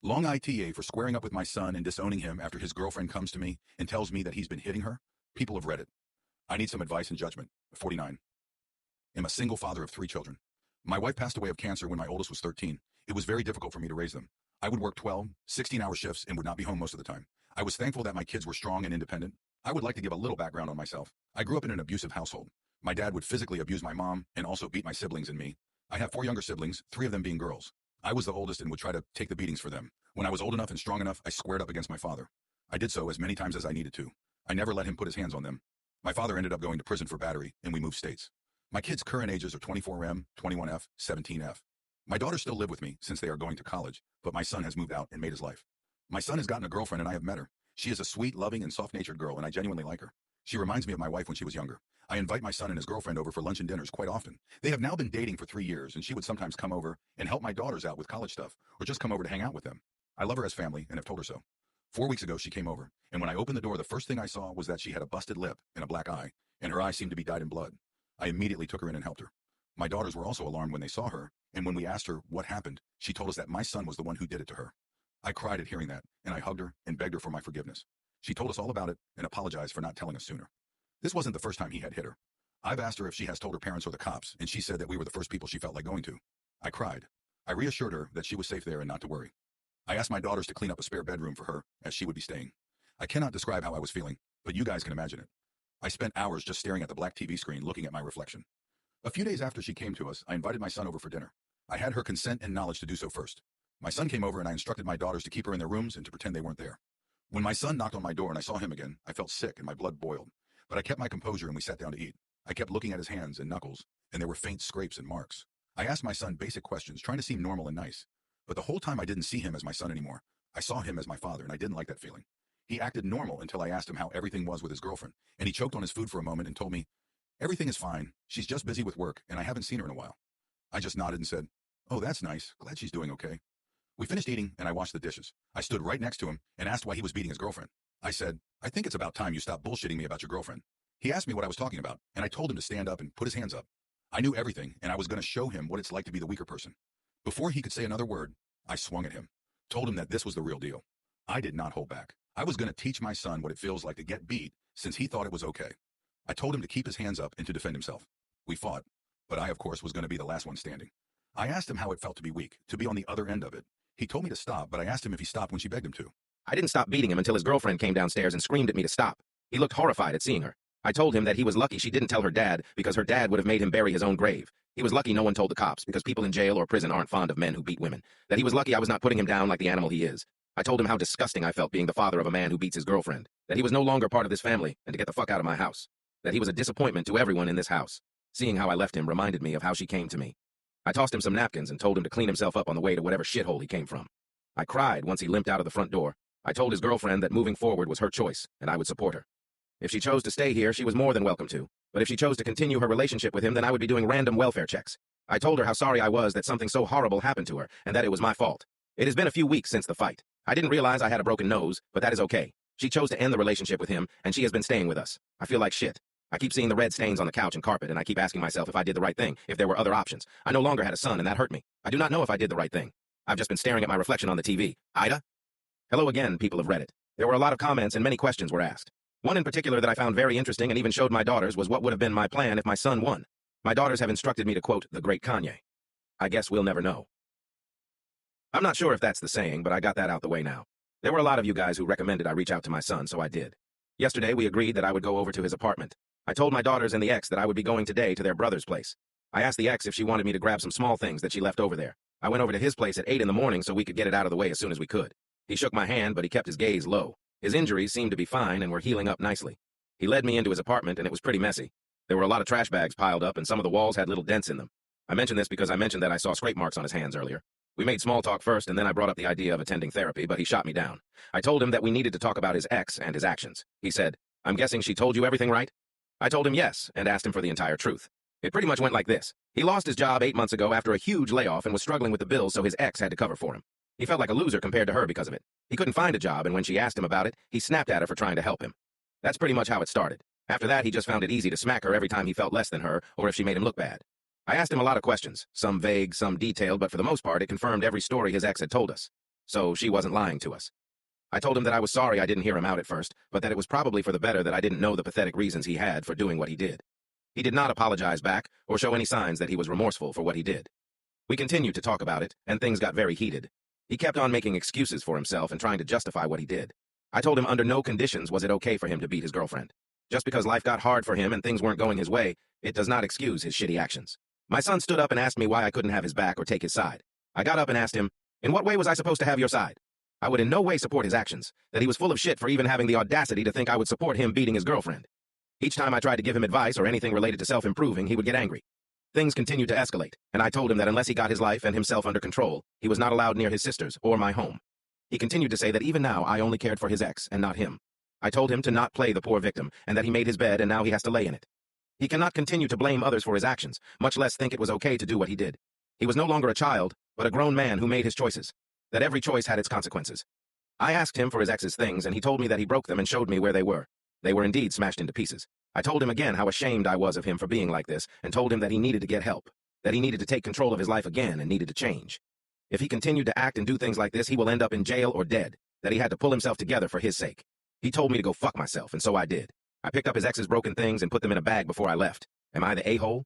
Long ITA for squaring up with my son and disowning him after his girlfriend comes to me and tells me that he's been hitting her. People have read it. I need some advice and judgment. 49. Am a single father of 3 children. My wife passed away of cancer when my oldest was 13. It was very difficult for me to raise them. I would work 12, 16-hour shifts and would not be home most of the time. I was thankful that my kids were strong and independent. I would like to give a little background on myself. I grew up in an abusive household. My dad would physically abuse my mom and also beat my siblings and me. I have 4 younger siblings, 3 of them being girls. I was the oldest and would try to take the beatings for them. When I was old enough and strong enough, I squared up against my father. I did so as many times as I needed to. I never let him put his hands on them. My father ended up going to prison for battery, and we moved states. My kids' current ages are 24M, 21F, 17F. My daughters still live with me since they are going to college, but my son has moved out and made his life. My son has gotten a girlfriend and I have met her. She is a sweet, loving, and soft-natured girl, and I genuinely like her. She reminds me of my wife when she was younger. I invite my son and his girlfriend over for lunch and dinners quite often. They have now been dating for 3 years, and she would sometimes come over and help my daughters out with college stuff, or just come over to hang out with them. I love her as family and have told her so. 4 weeks ago, she came over, and when I opened the door, the first thing I saw was that she had a busted lip and a black eye, and her eye seemed to be dyed in blood. I immediately took her in and helped her. My daughters were also alarmed when they saw her, and when we asked her what happened, she told us that my son was the one who did it to her. I cried at hearing that, and I hugged her and begged her for my forgiveness. She told us all about it and apologized for not telling us sooner. This wasn't the first time he had hit her. I've asked her if she has told her parents or the cops, and she said that we were the first people she felt like going to. I cried. I reassured her that she was safe there and not to worry. I asked my daughters to clean up a spare bedroom for her, as she would be staying. I cannot describe how I was feeling, but you guys can imagine it. I spent hours just staring at the black TV screen looking at my reflection. A few days after she came to us, I invited my son over for dinner. I had her consent and knowledge to do so first. My son came over and I instructed my daughters to keep her in their rooms and to pretend they weren't there. When my son knocked on my door and I saw him again, I felt sick and my blood boiled. But I kept my composure and we sat down to eat. I kept looking at his hands and knuckles, and there were faint scrapes and marks. I asked my son basic questions, trying to seem normal and nice. But the whole time I didn't see him as my son anymore. I saw him as my father, and I didn't like that feeling. He acted normal until I asked him how everything was with his girlfriend, and he choked on his food for a moment and told me, "Everything is fine. She's just busy with work, and I haven't seen her in a while." I just nodded and said, "Oh, that's nice. Glad she's doing okay." We finished eating, and I washed the dishes. I stood right next to him and asked why he was beating his girlfriend. I said, "I think it's about time you stop bullshitting me about your girlfriend." He asked me what I was talking about, and I told him to stand up and put his hands up. I knew everything, and I was going to show him what it's like to be the weaker person. Before he could say another word, I swung at him, told him that this was the real deal. I did not hold back. I was going to teach my son what it feels like to get beat since he thought it was okay. I told him to keep his hands up and to defend himself. We fought, but I, of course, was going to be the last one standing. I asked him how it felt to be weak, to be on the other end of it. He told me to stop, but I asked him if he stopped when she begged him to. I didn't stop beating him until his girlfriend came downstairs and screamed at me to stop. He looked horrified at seeing her. I told him that he was lucky she didn't tell her dad because her dad would have made him bury his own grave. He was lucky no one told the cops because people in jail or prison aren't fond of men who beat women. That he was lucky I was not putting him down like the animal he is. I told him how disgusting I felt being the father of a man who beats his girlfriend. That he was no longer part of this family and to get the fuck out of my house. That he was a disappointment to everyone in this house. Seeing how I left him reminded me of how she came to me. I tossed him some napkins and told him to clean himself up on the way to whatever shithole he came from. I cried once he limped out of the front door. I told his girlfriend that moving forward was her choice and I would support her. If she chose to stay here, she was more than welcome to. But if she chose to continue her relationship with him, then I would be doing random welfare checks. I told her how sorry I was that something so horrible happened to her, and that it was my fault. It has been a few weeks since the fight. I didn't realize I had a broken nose, but that is okay. She chose to end the relationship with him, and she has been staying with us. I feel like shit. I keep seeing the red stains on the couch and carpet, and I keep asking myself if I did the right thing, if there were other options. I no longer had a son, and that hurt me. I do not know if I did the right thing. I've just been staring at my reflection on the TV. AITA? Hello again, people of Reddit. There were a lot of comments and many questions were asked. One in particular that I found very interesting and even showed my daughters was what would have been my plan if my son won. My daughters have instructed me to quote the great Kanye. I guess we'll never know. I'm not sure if that's the saying, but I got that out the way now. There were a lot of you guys who recommended I reach out to my son, so I did. Yesterday, we agreed that I would go over to his apartment. I told my daughters and the ex that I would be going today to their brother's place. I asked the ex if she wanted me to grab some small things that she left over there. I went over to his place at 8 in the morning so we could get it out of the way as soon as we could. He shook my hand, but he kept his gaze low. His injuries seemed to be fine and were healing up nicely. He led me into his apartment, and it was pretty messy. There were a lot of trash bags piled up, and some of the walls had little dents in them. I mentioned this because I mentioned that I saw scrape marks on his hands earlier. We made small talk first, and then I brought up the idea of attending therapy, but he shot me down. I told him that we needed to talk about his ex and his actions. He said, "I'm guessing she told you everything, right?" I told him yes, and asked him for the entire truth. It pretty much went like this. He lost his job 8 months ago after a huge layoff and was struggling with the bills, so his ex had to cover for him. He felt like a loser compared to her because of it. He couldn't find a job, and when she asked him about it, he snapped at her for trying to help him. That's pretty much how it started. After that, he just found it easy to smack her every time he felt less than her or if she made him look bad. I asked him a lot of questions, some vague, some detailed, but for the most part, it confirmed every story his ex had told us. so she wasn't lying to us. I told him that I was sorry I didn't hear him out at first, but that it was probably for the better that I didn't know the pathetic reasons he had for doing what he did. He did not apologize back or show any signs that he was remorseful for what he did. We continued to talk about it, and things got very heated. He kept on making excuses for himself and trying to justify what he did. I told him under no conditions was it okay for him to beat his girlfriend. Just because life got hard for him and things weren't going his way, it does not excuse his shitty actions. My son stood up and asked me why I couldn't have his back or take his side. I got up and asked him, in what way was I supposed to have your side? I would in no way support his actions, that he was full of shit for even having the audacity to think I would support him beating his girlfriend. Each time I tried to give him advice or anything related to self-improving, he would get angry. Things continued to escalate, and I told him that unless he got his life and himself under control, he was not allowed near his sisters or my home. He continued to say that even now I only cared for his ex and not him. I told him to not play the poor victim and that he made his bed and now he has to lay in it. He cannot continue to blame others for his actions, much less think it was okay to do what he did. He was no longer a child, but a grown man who made his choices, that every choice had its consequences. I asked him for his ex's things, and he told me that he broke them and showed me where they were. They were indeed smashed into pieces. I told him again how ashamed I was of him for being like this, and told him that he needed to get help, that he needed to take control of his life again and needed to change. If he continued to act and do things like this, he will end up in jail or dead, that he had to pull himself together for his sake. He told me to go fuck myself, and so I did. I picked up his ex's broken things and put them in a bag before I left. Am I the a-hole?